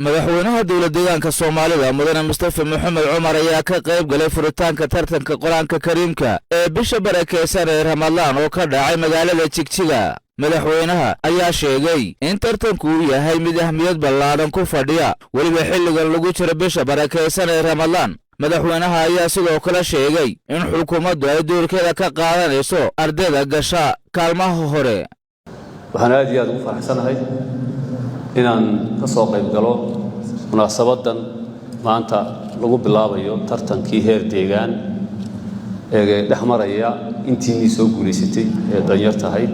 madaxweynaha dowladdeegaanka Soomaalida mudane Mustafa Maxamed Cumar ayaa ka qayb galay furitaanka tartanka Quraanka Kariimka ee bisha barakeysan ee Ramadaan oo ka dhacay magaalada Jigjiga. madaxweynaha ayaa sheegay in tartanku uu yahay mid ahmiyad ballaaran ku fadhiya waliba xilligan lagu jiro bisha barakeysan ee Ramadaan. madaxweynaha ayaa sidoo kale sheegay in xukuumaddu ay doorkeeda ka qaadanayso ardayda gasha kaalmaha hore. waxaan aad iyo aad ugu faraxsanahay inaan ka soo qayb galo munaasabadan maanta lagu bilaabayo tartankii heer deegaan ee dhaxmaraya intii soo guuleysatay ee danyarta ahayd.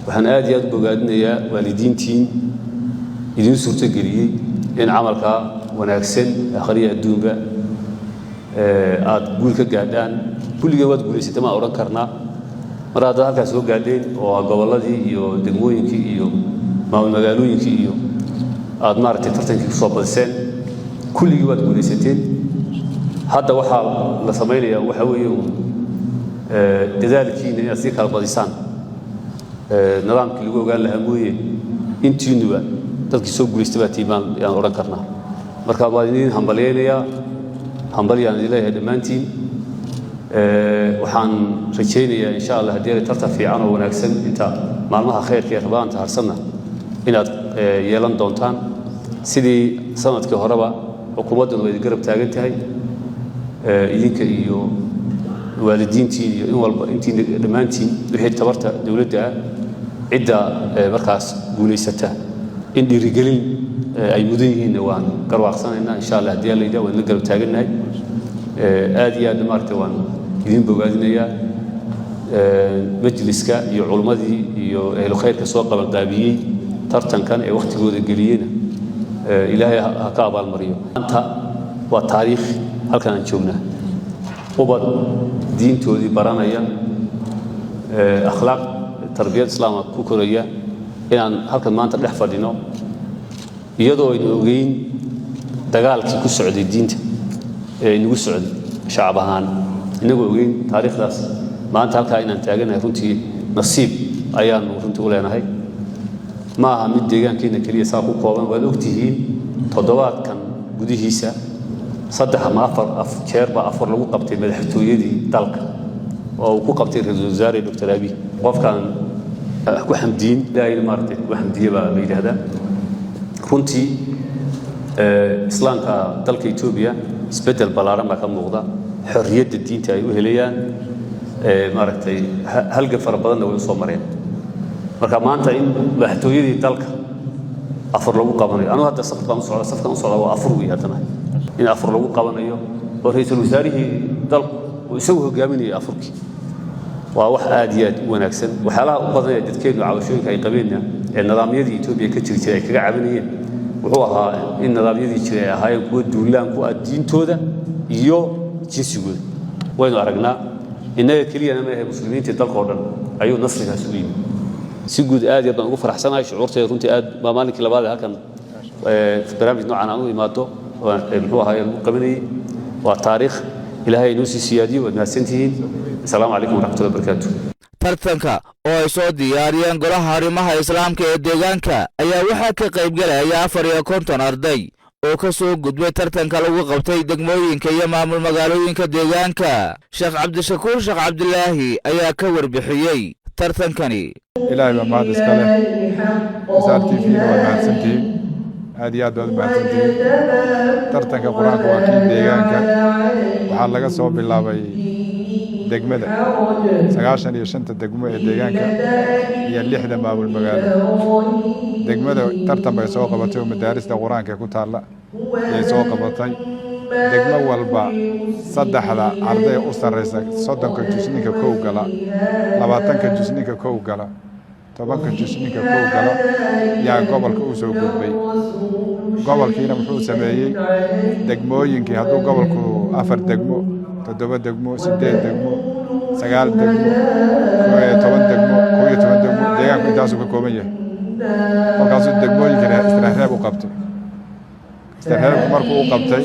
waxaan aad iyo aad u bogaadinayaa waalidiintiin idin suurtageliyay in camalka wanaagsan akhriya adduunka aad guul ka gaadhaan. kulligeed waad guuleysatay ma oran karnaa mar hadda halkaas soo gaadheen oo gobolladii iyo degmooyinkii iyo magaalooyinkii iyo aad maartay tartankii ku soo badiseen kulligii waad guuleysateen. hadda waxaa la samaynayaa waxa weeye dadaalkiina inaad sii kala badisaan nidaamkii lagu ogaan lahaa mooye intiinuba dadkii soo guuleystay baa tiimaan yaan oran karnaa. marka waan idin hambalyeynaya hambalyaan idin leeyahay dhammaantiin. waxaan rajaynayaa insha Allah haddii ay tartan fiican oo wanaagsan inta maalmaha khayrka ee Ramadaanta harsanna inaad yeelan doontaan sidii sanadkii horeba xukuumaddu way garab taagan tahay idinka iyo waalidiintii iyo in walba intii dhammaantiin wixii tabarta dawladda cidda markaas guuleysata in dhiirigelin ay mudan yihiin waan garwaaqsanaynaa insha Allah haddii la yidhaahdo waan garab taaganahay. aad iyo aad maartay waan idin bogaadinayaa majliska iyo culimadii iyo ahlu khayrka soo qaban qaabiyay tartankan ee waqtigooda geliyeen ilaahay ha ka abaalmariyo. anta waa taariikh halkan aan joognaa ubad diintoodii baranaya akhlaaq tarbiyad islaamka ku koraya inaan halkan maanta dhex fadhino iyadoo aynu ogeyn dagaalkii ku socday diinta ee inagu socday shacab ahaan inagoo ogeyn taariikhdaas maanta halkaa inaan taaganahay runtii nasiib ayaanu runtii u leenahay. ma aha mid deegaankeena keliya saa ku kooban waad ogtihiin toddobaadkan gudihiisa 3 ama 4 jeer baa afar lagu qabtay madaxtooyadii dalka oo ku qabtay ra'iisul wasaare Dr. Abiy qofkan ku xamdiin ilaahay maartay ku xamdiye baa la yiraahdaa. runtii islaamka dalka Itoobiya isbedel ballaaran baa ka muuqda xorriyadda diinta ay u helayaan maartay halka fara badan oo soo mareen. marka maanta in madaxtooyadii dalka afar lagu qabanayo anu hadda safkan u socda waa afar weey hadana in afar lagu qabanayo oo ra'iisul wasaarihii dalku uu isagu hogaaminayo afarkii waa wax aad iyo aad u wanaagsan. waxyaalaha u badan ee dadkeenu cabashooyinka ay qabeen ee nidaamyadii Itoobiya ka jiray ay kaga cabanayeen wuxuu ahaa in nidaamyadii jiray ay ahaayeen kuwa duulaan ku ah diintooda iyo jinsigooda. waynu aragnaa inaga kaliya ma ahay muslimiinta dalka oo dhan ayuu nasrigaas u yimid. si guud aad iyo baan ugu faraxsanahay shucuurtayda runtii aad maalinkii labaad halkan barnaamij noocan aan u imaado muxuu ahaa lagu qabanayay waa taariikh ilaahay inuu sii siyaadiyo waad mahadsantihiin. assalaamu calaykum waraxmatullahi wabarakaatuh. tartanka oo ay soo diyaariyeen golaha arrimaha islaamka ee deegaanka ayaa waxaa ka qayb galaya 54 arday oo ka soo gudbay tartanka lagu qabtay degmooyinka iyo maamul magaalooyinka deegaanka. Sheekh Cabdishakuur Sheekh Cabdilaahi ayaa ka warbixiyay tartankani. ilaahay baa mahad iska leh SRTV waa mahadsantihiin aad iyo aad baad mahadsantihiin. tartanka quraanka waa kii deegaanka waxaa laga soo bilaabay degmada 95 degmo ee deegaanka iyo 6 maamul magaalo. degmada tartan bay soo qabatay oo madaarista quraanka ku taala ay soo qabatay. degmo walba 3 arday u sareysa 30 juzninka koow gala 20 juzninka koow gala 10 juzninka koow gala yaa gobolka u soo gudbay. gobolkiina wuxuu sameeyay degmooyinkii hadduu gobolku 4 degmo 7 degmo 8 degmo 9 degmo 10 degmo 11 degmo deegaanku intaasuu ka kooban yahay. halkaasuu degmooyinkii istiraatiiji u qabtay. استهلاك مركو قبتي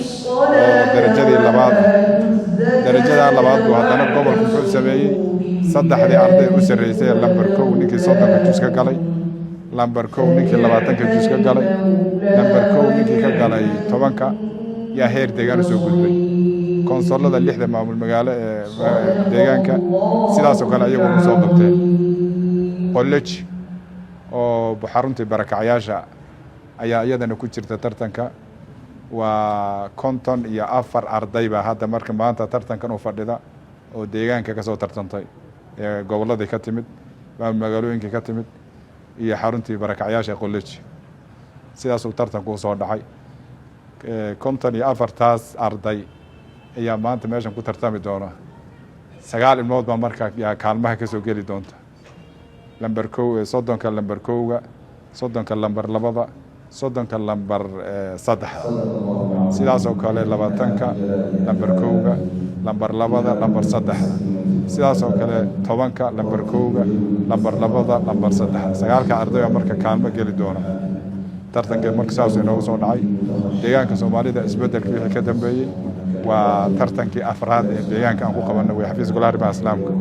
درجة اللباد درجة اللباد وهذا قبل كل سبعي صدق هذه أرض أسر رئيسية لمبركو ونكي صدق كتوسك قلي lambar 1 ninkii 20 juz ka galay lambar 1 ninkii ka galay 10 yaa heer deegaan soo gudbay konsolada 6 maamul magaalo deegaanka sidaas oo kale ayagu soo qabteen college oo xaruntii barakacayaasha ayaa iyadana ku jirta tartanka waa 54 arday baa hadda marka maanta tartankan u fadhida oo deegaanka ka soo tartantay goboladii ka timid magaalooyinka ka timid iyo xaruntii barakacayaasha college sidaas uu tartanku soo dhacay 54 taas arday ayaa maanta meeshan ku tartami doona 9 ilmood baa marka kaalmaha ka soo geli doonta lambar 1 soddonka lambar 1 soddonka lambar 2 soddonka lambar 3 sidaas oo kale 20ka lambar 1 lambar 2 lambar 3 sidaas oo kale 10ka lambar 1 lambar 2 lambar 3 9ka arday marka kaalmo geli doona tartanka marka saas inoo soo dhacay deegaanka Soomaalida isbedelkii wixii ka dambeeyay waa tartankii afraad ee deegaanka aan ku qabanay way xafiis golaha arrimaha islaamka